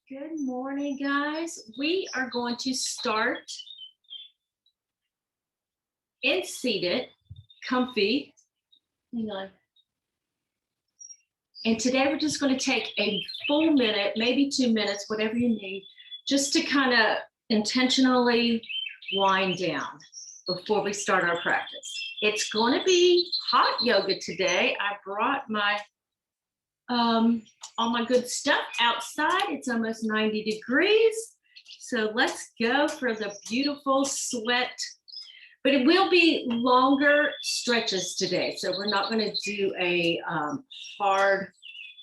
Good morning, guys. We are going to start in seated, comfy. Hang on. And today we're just going to take a full minute, maybe 2 minutes, whatever you need, just to kind of intentionally wind down before we start our practice. It's going to be hot yoga today. I brought my all my good stuff outside. It's almost 90 degrees. So let's go for the beautiful sweat. But it will be longer stretches today. So we're not going to do a hard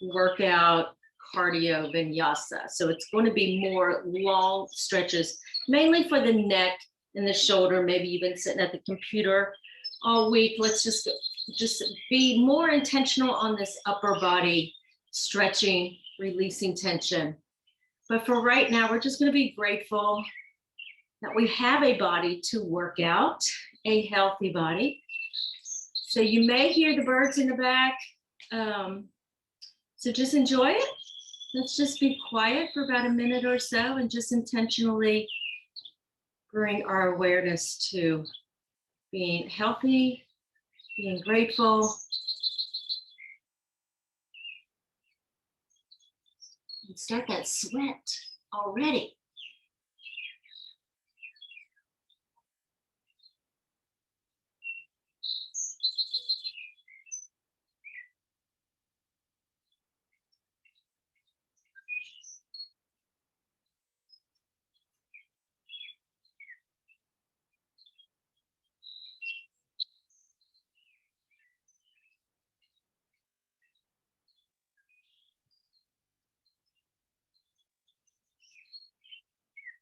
workout cardio vinyasa. So it's going to be more long stretches, mainly for the neck and the shoulder. Maybe you've been sitting at the computer all week. Let's just be more intentional on this upper body stretching, releasing tension. But for right now, we're just going to be grateful that we have a body to work out, a healthy body. So you may hear the birds in the back. So just enjoy it. Let's just be quiet for about a minute or so and just intentionally bring our awareness to being healthy, being grateful. And start that sweat already.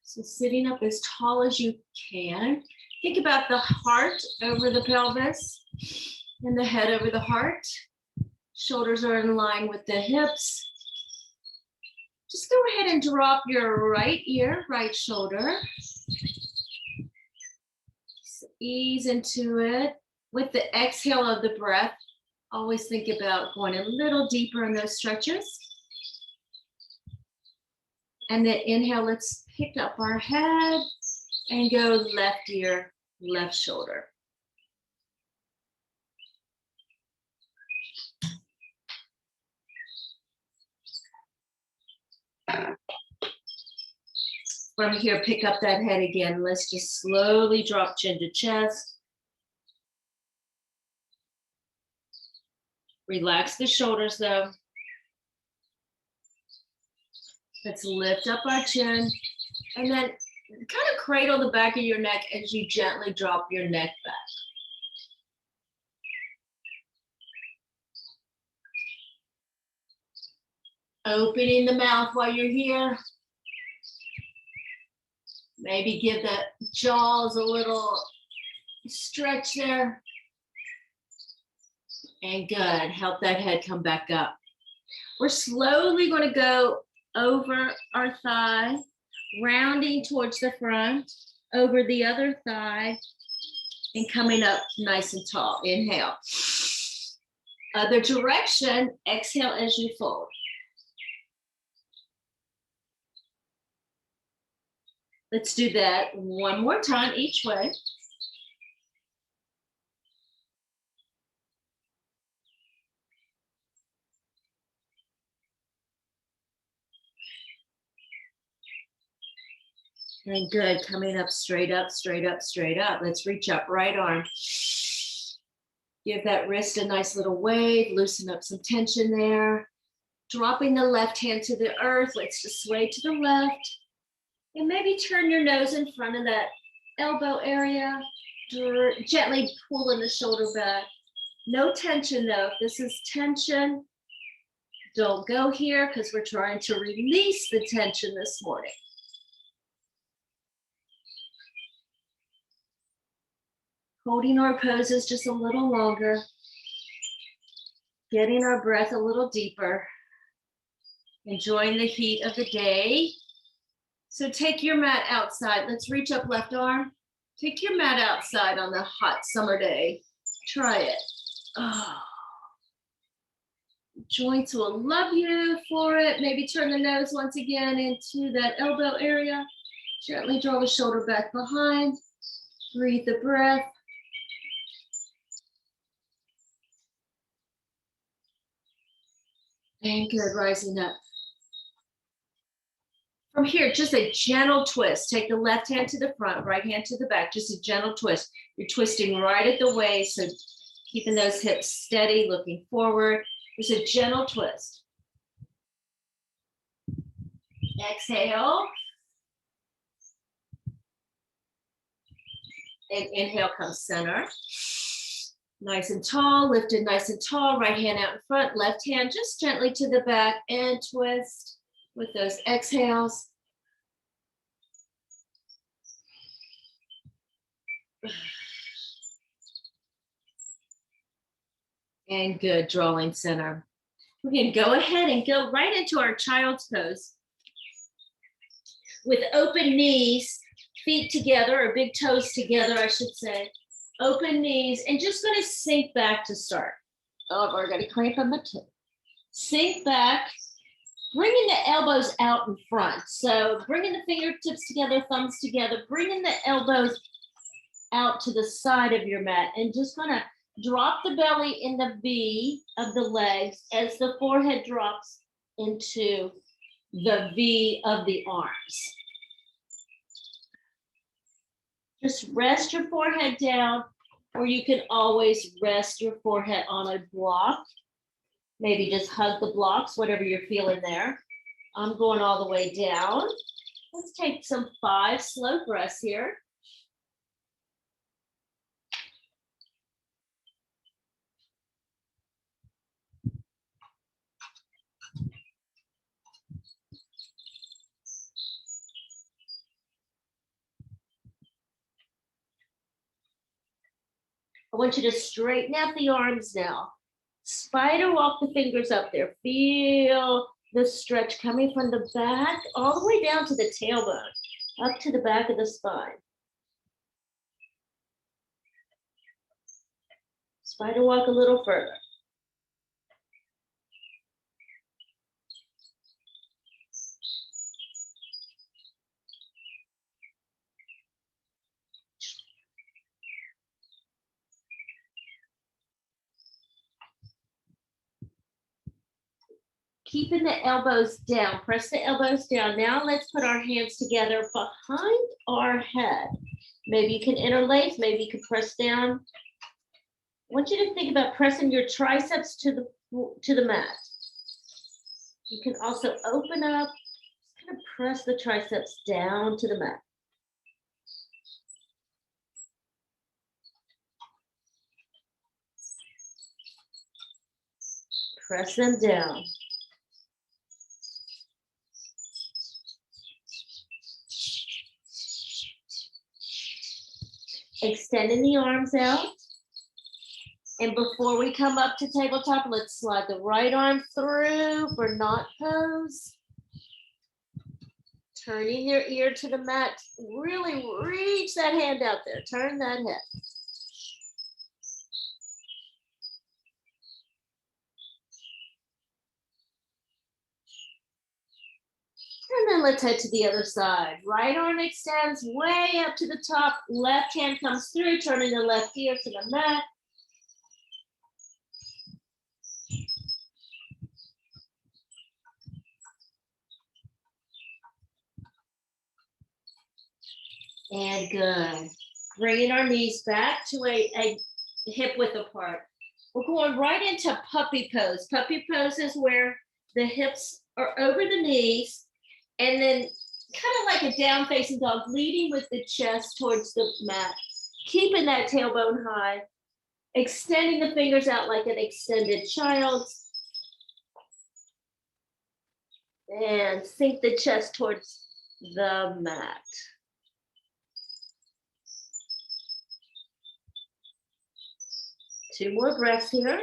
So sitting up as tall as you can. Think about the heart over the pelvis and the head over the heart. Shoulders are in line with the hips. Just go ahead and drop your right ear, right shoulder. Just ease into it. With the exhale of the breath, always think about going a little deeper in those stretches. And then inhale, let's pick up our head and go left ear, left shoulder. From here, pick up that head again. Let's just slowly drop chin to chest. Relax the shoulders though. Let's lift up our chin and then kind of cradle the back of your neck as you gently drop your neck back. Opening the mouth while you're here. Maybe give the jaws a little stretch there. And good, help that head come back up. We're slowly going to go over our thigh, rounding towards the front, over the other thigh, and coming up nice and tall. Inhale. Other direction, exhale as you fold. Let's do that one more time each way. And good, coming up, straight up, straight up, straight up. Let's reach up, right arm. Give that wrist a nice little wave, loosen up some tension there. Dropping the left hand to the earth, let's just sway to the left. And maybe turn your nose in front of that elbow area. Gently pulling the shoulder back. No tension though. If this is tension, don't go here because we're trying to release the tension this morning. Holding our poses just a little longer. Getting our breath a little deeper. Enjoying the heat of the day. So take your mat outside. Let's reach up left arm. Take your mat outside on the hot summer day. Try it. Oh. Joints will love you for it. Maybe turn the nose once again into that elbow area. Gently draw the shoulder back behind. Breathe the breath. And good, rising up. From here, just a gentle twist. Take the left hand to the front, right hand to the back, just a gentle twist. You're twisting right at the waist, so keeping those hips steady, looking forward. Just a gentle twist. Exhale. And inhale, come center. Nice and tall, lifted nice and tall, right hand out in front, left hand just gently to the back and twist with those exhales. And good, drawing center. We're going to go ahead and go right into our child's pose. With open knees, feet together, or big toes together, I should say. Open knees, and just going to sink back to start. Oh, I've already got a cramp on my toe. Sink back, bringing the elbows out in front. So bringing the fingertips together, thumbs together, bringing the elbows out to the side of your mat, and just going to drop the belly in the V of the legs as the forehead drops into the V of the arms. Just rest your forehead down, or you can always rest your forehead on a block. Maybe just hug the blocks, whatever you're feeling there. I'm going all the way down. Let's take some 5 slow breaths here. I want you to straighten out the arms now. Spider walk the fingers up there. Feel the stretch coming from the back all the way down to the tailbone, up to the back of the spine. Spider walk a little further. Keeping the elbows down, press the elbows down. Now let's put our hands together behind our head. Maybe you can interlace, maybe you can press down. I want you to think about pressing your triceps to the mat. You can also open up, just kind of press the triceps down to the mat. Press them down. Extending the arms out. And before we come up to tabletop, let's slide the right arm through for knot pose. Turning your ear to the mat. Really reach that hand out there. Turn that head. And then let's head to the other side. Right arm extends way up to the top. Left hand comes through, turning the left ear to the mat. And good. Bringing our knees back to a hip width apart. We're going right into puppy pose. Puppy pose is where the hips are over the knees, and then kind of like a down facing dog, leading with the chest towards the mat, keeping that tailbone high, extending the fingers out like an extended child, and sink the chest towards the mat. Two more breaths here.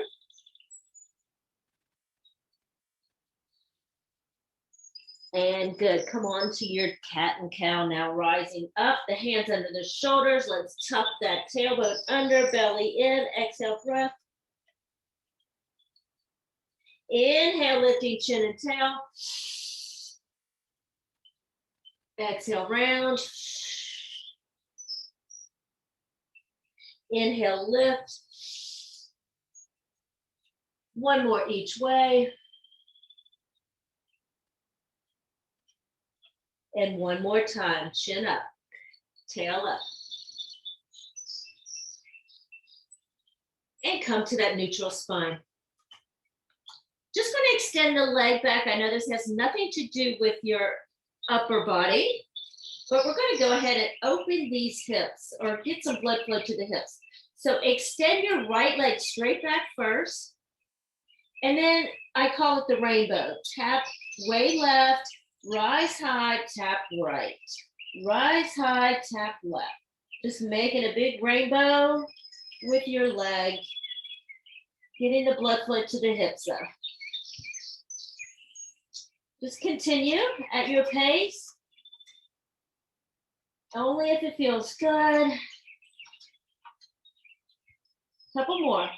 And good. Come on to your cat and cow now. Rising up, the hands under the shoulders. Let's tuck that tailbone under, belly in. Exhale, breath. Inhale, lifting chin and tail. Exhale, round. Inhale, lift. One more each way. And one more time, chin up, tail up. And come to that neutral spine. Just going to extend the leg back. I know this has nothing to do with your upper body, but we're going to go ahead and open these hips or get some blood flow to the hips. So extend your right leg straight back first. And then I call it the rainbow. Tap way left, rise high, tap right. Rise high, tap left. Just making a big rainbow with your leg. Getting the blood flow to the hips though. Just continue at your pace. Only if it feels good. Couple more.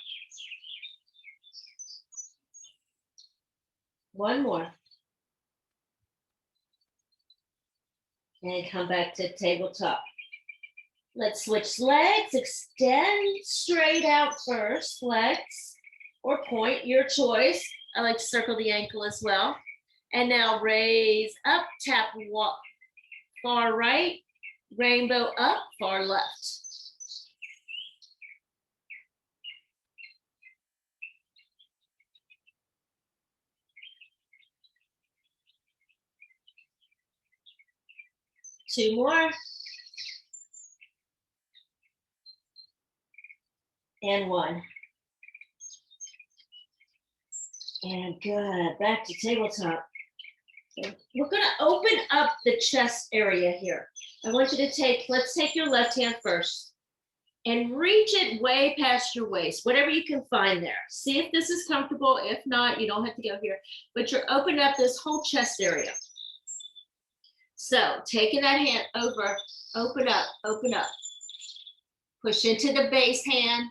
One more. And come back to tabletop. Let's switch legs. Extend straight out first, legs, or point, your choice. I like to circle the ankle as well. And now raise up, tap walk, far right, rainbow up, far left. Two more. And one. And good, back to tabletop. Okay. We're gonna open up the chest area here. I want you to let's take your left hand first and reach it way past your waist, whatever you can find there. See if this is comfortable. If not, you don't have to go here, but you're opening up this whole chest area. So taking that hand over, open up, push into the base hand.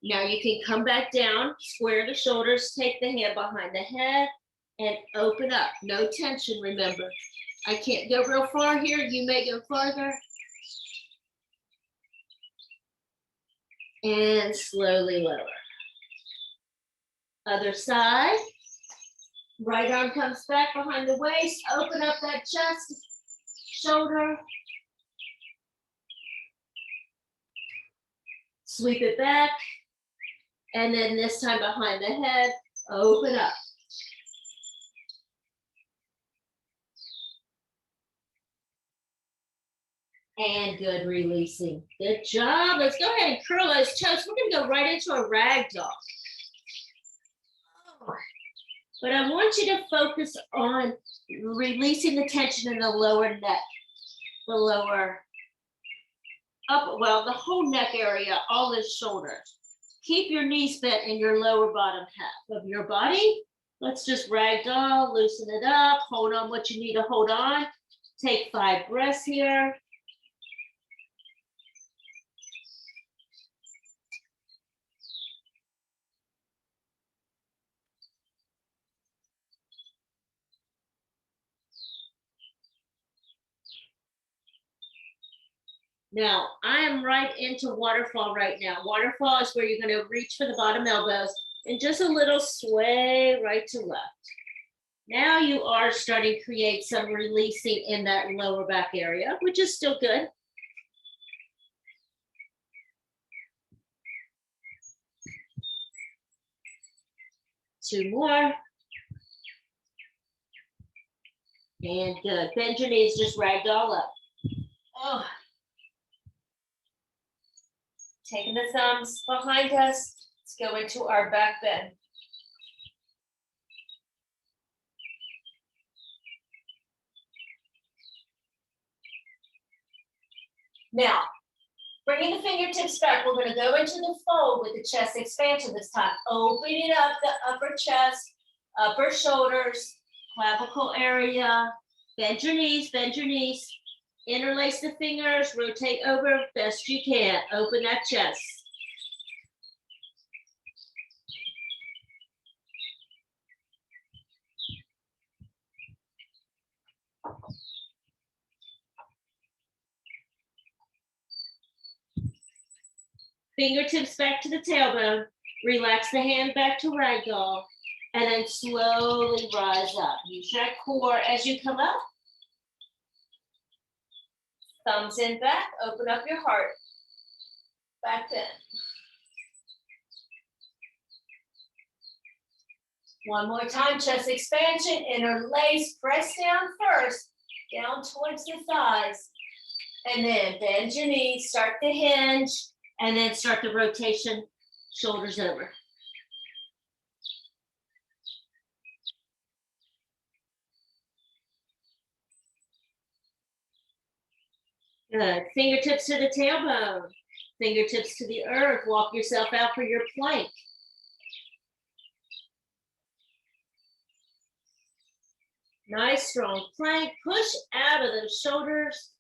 Now you can come back down, square the shoulders, take the hand behind the head and open up. No tension, remember. I can't go real far here. You may go farther. And slowly lower. Other side. Right arm comes back behind the waist. Open up that chest, shoulder. Sweep it back. And then this time behind the head, open up. And good, releasing. Good job. Let's go ahead and curl those toes. We're going to go right into a rag doll. But I want you to focus on releasing the tension in the lower neck, the lower, the whole neck area, all the shoulders. Keep your knees bent in your lower bottom half of your body. Let's just ragdoll, loosen it up, hold on what you need to hold on. Take 5 breaths here. Now, I am right into waterfall right now. Waterfall is where you're going to reach for the bottom elbows and just a little sway right to left. Now you are starting to create some releasing in that lower back area, which is still good. Two more. And good. Bend your knees, just ragdoll up. Oh. Taking the thumbs behind us. Let's go into our back bend. Now, bringing the fingertips back, we're going to go into the fold with the chest expansion this time. Opening up the upper chest, upper shoulders, clavicle area. Bend your knees, bend your knees. Interlace the fingers, rotate over best you can. Open that chest. Fingertips back to the tailbone. Relax the hand back to ragdoll. And then slowly rise up. Use that core as you come up. Thumbs in back. Open up your heart. Back in. One more time, chest expansion, interlace, press down first, down towards the thighs. And then bend your knees, start the hinge, and then start the rotation, shoulders over. Good. Fingertips to the tailbone. Fingertips to the earth. Walk yourself out for your plank. Nice, strong plank. Push out of those shoulders.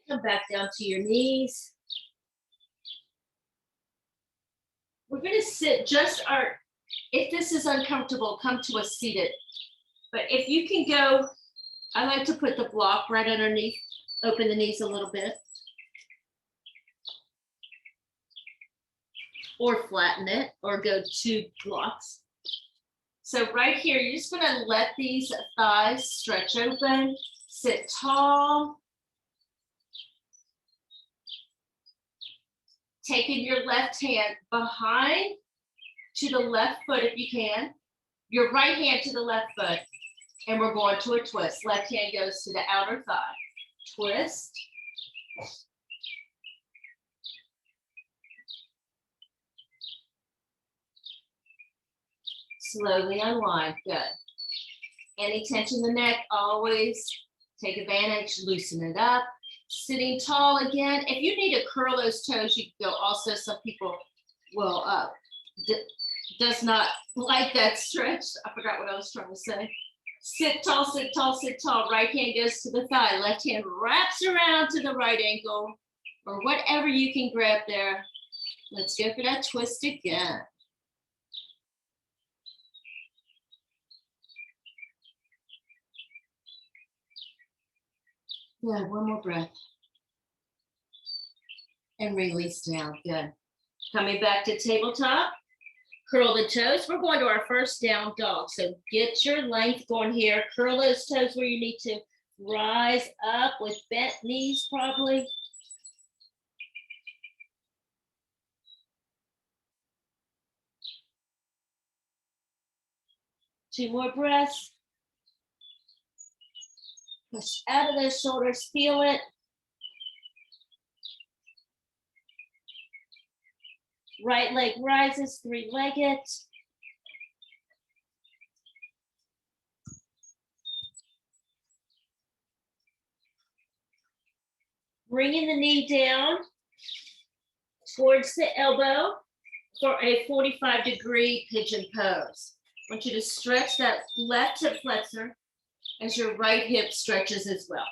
Come back down to your knees. We're going to sit just our, if this is uncomfortable, come to a seated. But if you can go, I like to put the block right underneath, open the knees a little bit. Or flatten it, or go 2 blocks. So right here, you're just gonna let these thighs stretch open, sit tall. Taking your left hand behind to the left foot if you can, your right hand to the left foot, and we're going to a twist. Left hand goes to the outer thigh. Twist. Slowly unwind, good. Any tension in the neck, always take advantage, loosen it up. Sitting tall again. If you need to curl those toes, you can go also. Some people will, does not like that stretch. I forgot what I was trying to say. Sit tall, sit tall, sit tall. Right hand goes to the thigh. Left hand wraps around to the right ankle or whatever you can grab there. Let's go for that twist again. Good, one more breath. And release down, good. Coming back to tabletop, curl the toes. We're going to our first down dog. So get your length going here. Curl those toes where you need to. Rise up with bent knees probably. Two more breaths. Push out of those shoulders, feel it. Right leg rises, 3-legged. Bringing the knee down towards the elbow for a 45-degree pigeon pose. I want you to stretch that left hip flexor as your right hip stretches as well.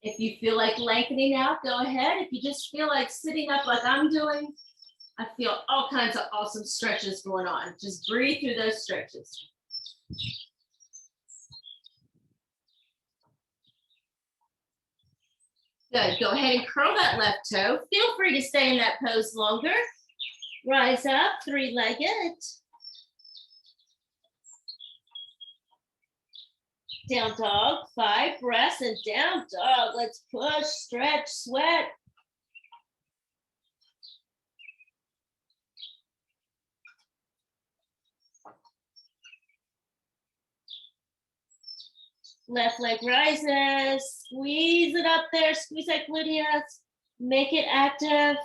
If you feel like lengthening out, go ahead. If you just feel like sitting up like I'm doing, I feel all kinds of awesome stretches going on. Just breathe through those stretches. Good, go ahead and curl that left toe. Feel free to stay in that pose longer. Rise up, 3-legged. Down dog, 5 breaths and down dog. Let's push, stretch, sweat. Left leg rises, squeeze it up there, squeeze that gluteus, make it active.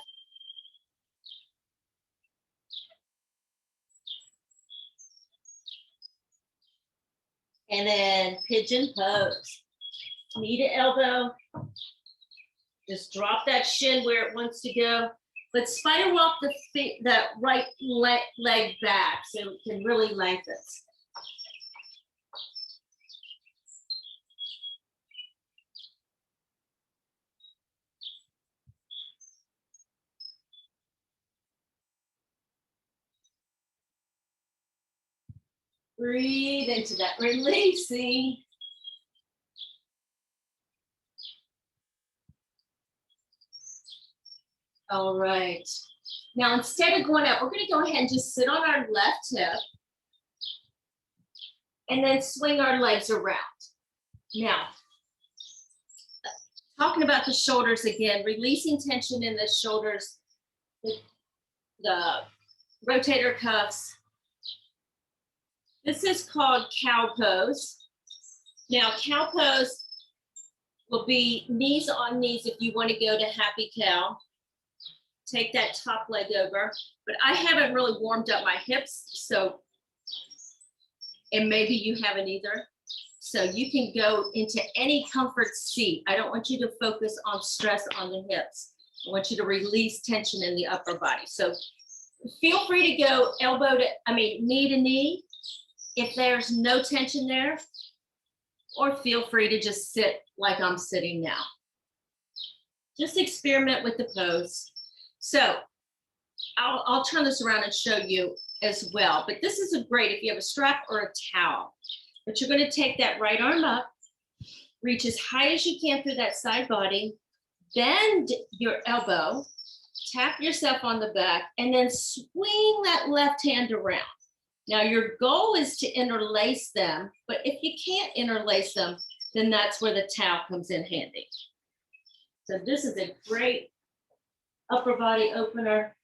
And then pigeon pose. Knee to elbow. Just drop that shin where it wants to go. But spider walk the feet, that right leg back so it can really lengthen. Breathe into that, releasing. All right. Now, instead of going up, we're going to go ahead and just sit on our left hip and then swing our legs around. Now, talking about the shoulders again, releasing tension in the shoulders, the rotator cuffs. This is called cow pose. Now, cow pose will be knees on knees if you want to go to happy cow. Take that top leg over, but I haven't really warmed up my hips, so, and maybe you haven't either. So you can go into any comfort seat. I don't want you to focus on stress on the hips. I want you to release tension in the upper body. So feel free to go knee to knee if there's no tension there, or feel free to just sit like I'm sitting now. Just experiment with the pose. So I'll turn this around and show you as well, but this is great if you have a strap or a towel. But you're going to take that right arm up, reach as high as you can through that side body, bend your elbow, tap yourself on the back, and then swing that left hand around. Now your goal is to interlace them, but if you can't interlace them, then that's where the towel comes in handy. So this is a great upper body opener.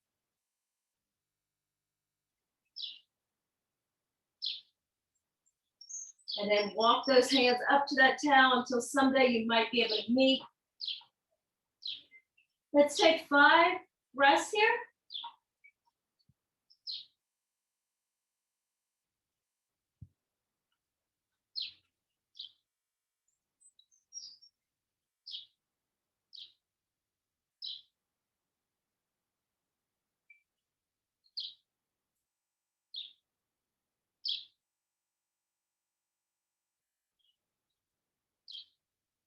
And then walk those hands up to that towel until someday you might be able to meet. Let's take 5 breaths here.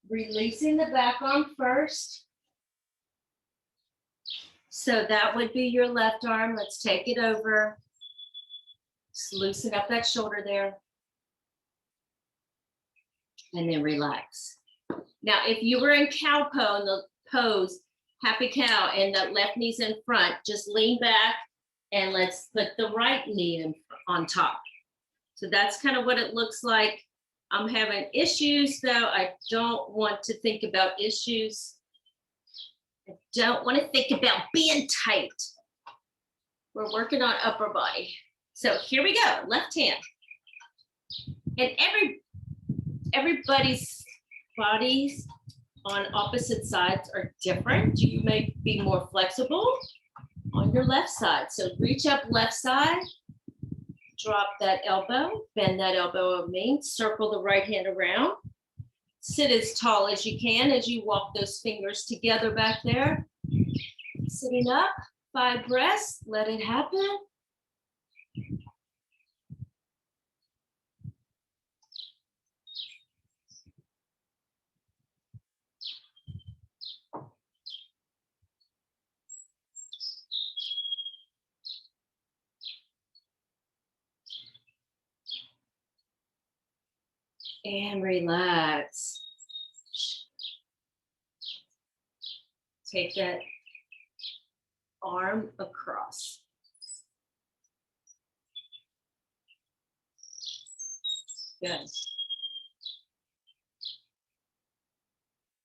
Releasing the back arm first. So that would be your left arm. Let's take it over. Just loosen up that shoulder there. And then relax. Now, if you were in cow pose, happy cow, and the left knee's in front, just lean back and let's put the right knee on top. So that's kind of what it looks like. I'm having issues though. I don't want to think about issues. I don't want to think about being tight. We're working on upper body. So here we go, left hand. And everybody's bodies on opposite sides are different. You may be more flexible on your left side. So reach up left side, drop that elbow, bend that elbow of me, circle the right hand around. Sit as tall as you can as you walk those fingers together back there. Sitting up, 5 breaths, let it happen. And relax. Take that arm across. Good.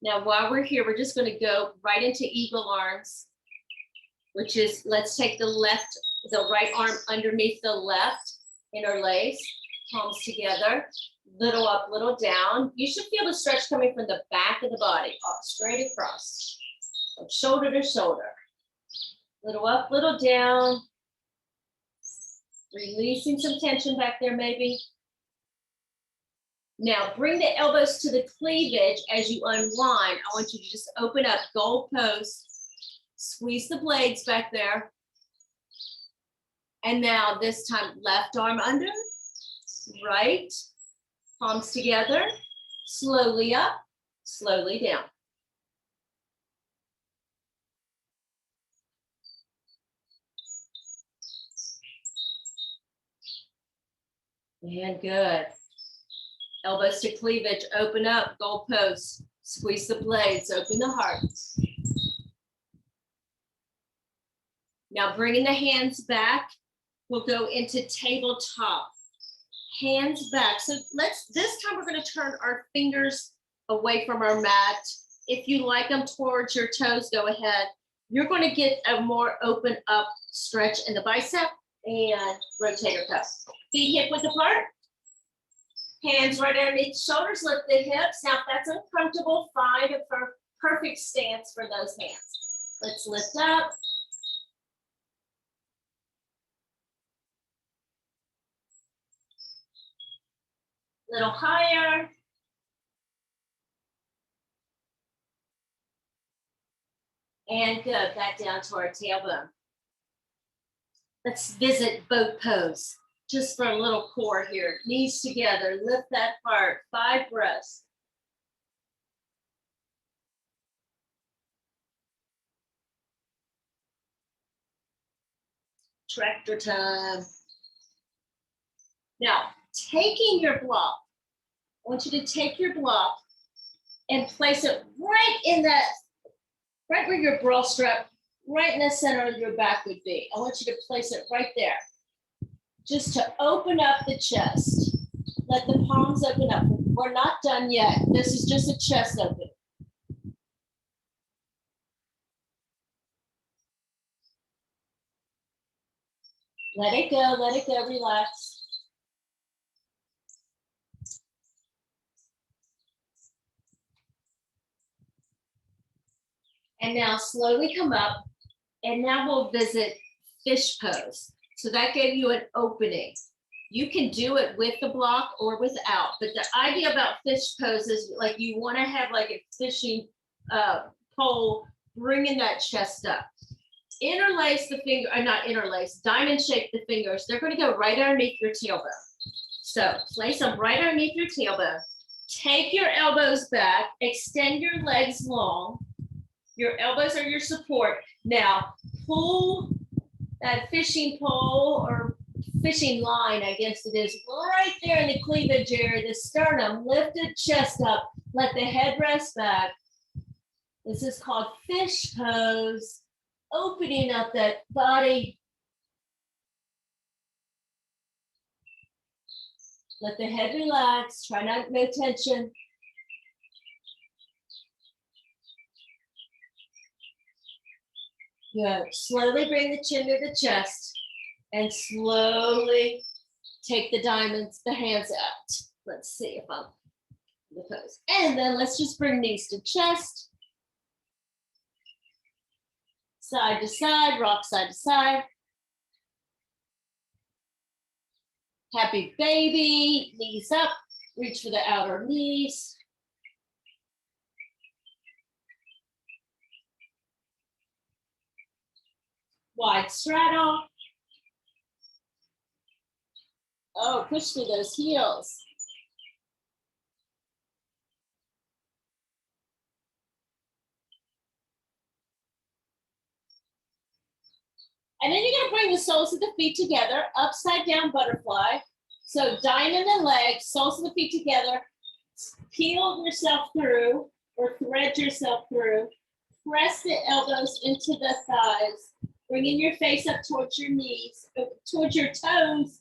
Now, while we're here, we're just going to go right into eagle arms, which is, let's take the right arm underneath the left, interlace, palms together, little up, little down. You should feel the stretch coming from the back of the body, up, straight across, from shoulder to shoulder. Little up, little down. Releasing some tension back there, maybe. Now, bring the elbows to the cleavage as you unwind. I want you to just open up, gold pose. Squeeze the blades back there. And now this time, left arm under, right, palms together, slowly up, slowly down. And good. Elbows to cleavage, open up, goal post. Squeeze the blades, open the heart. Now bringing the hands back, we'll go into tabletop. Hands back. So this time we're going to turn our fingers away from our mat. If you like them towards your toes, go ahead. You're going to get a more open up stretch in the bicep and rotator cuff. Feet hip width apart. Hands right underneath the shoulders, lift the hips. Now, if that's uncomfortable, find a perfect stance for those hands. Let's lift up. Little higher. And good, back down to our tailbone. Let's visit boat pose. Just for a little core here. Knees together, lift that heart, 5 breaths. Tractor time. Now, taking your block, I want you to take your block and place it right in that, right where your bra strap, right in the center of your back would be. I want you to place it right there. Just to open up the chest. Let the palms open up. We're not done yet. This is just a chest open. Let it go, relax. And now slowly come up, and now we'll visit fish pose. So that gave you an opening. You can do it with the block or without, but the idea about fish pose is like you want to have like a fishing pole, bringing that chest up. Interlace the finger, or not interlace, diamond shape the fingers. They're going to go right underneath your tailbone. So place them right underneath your tailbone. Take your elbows back, extend your legs long. Your elbows are your support. Now pull that fishing pole or fishing line, I guess it is, right there in the cleavage area, the sternum, lift the chest up, let the head rest back. This is called fish pose, opening up that body. Let the head relax, try not, no tension. Good. Slowly bring the chin to the chest and slowly take the diamonds, the hands out. Let's see if I'm in the pose. And then let's just bring knees to chest. Side to side, rock side to side. Happy baby, knees up, reach for the outer knees. Wide straddle. Oh, push through those heels. And then you're gonna bring the soles of the feet together, upside down butterfly. So diamond the legs, soles of the feet together, peel yourself through or thread yourself through. Press the elbows into the thighs. Bringing your face up towards your knees, towards your toes.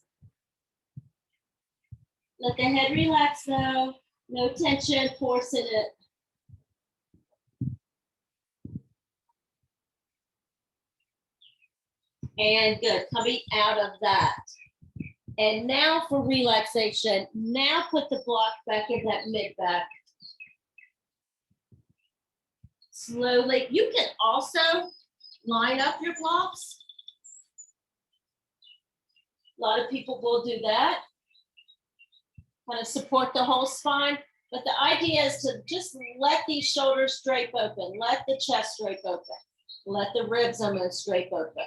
Let the head relax though. No tension, force in it. And good, coming out of that. And now for relaxation, now put the block back in that mid back. Slowly, you can also line up your blocks. A lot of people will do that. Kind of support the whole spine. But the idea is to just let these shoulders drape open. Let the chest drape open. Let the ribs almost drape open.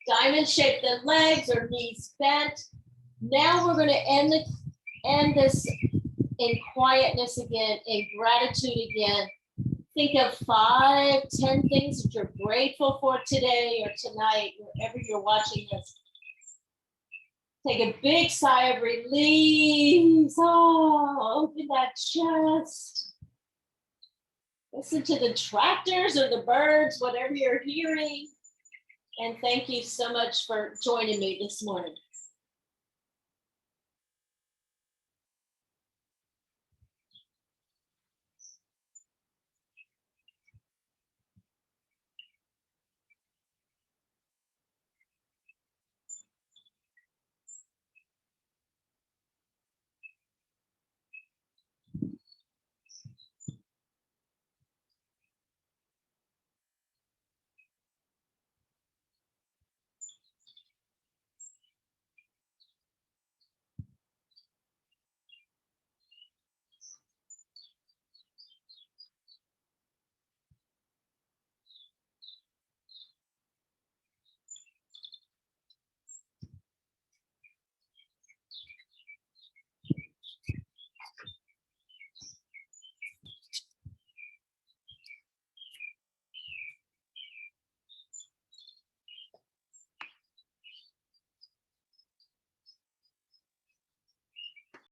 Diamond shape the legs or knees bent. Now we're going to end this in quietness again, in gratitude again. Think of 5, 10 things that you're grateful for today or tonight, wherever you're watching this. Take a big sigh of release. Oh, open that chest. Listen to the tractors or the birds, whatever you're hearing. And thank you so much for joining me this morning.